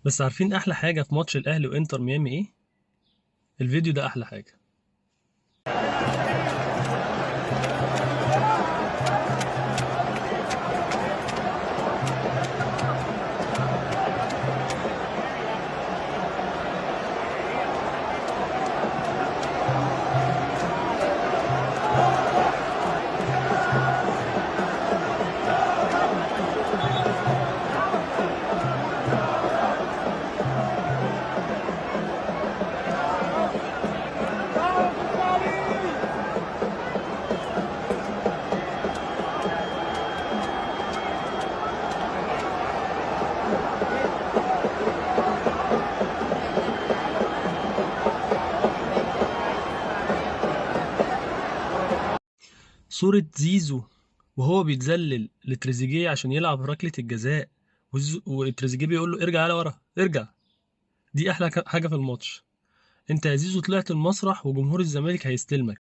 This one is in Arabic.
بس عارفين احلى حاجه في ماتش الاهلي وانتر ميامي ايه؟ الفيديو ده احلى حاجه. صورة زيزو وهو بيتذلل لتريزيجيه عشان يلعب ركلة الجزاء، وتريزيجيه بيقول له ارجع على ورا ارجع. دي احلى حاجة في الماتش. انت يا زيزو طلعت المسرح وجمهور الزمالك هيستلمك.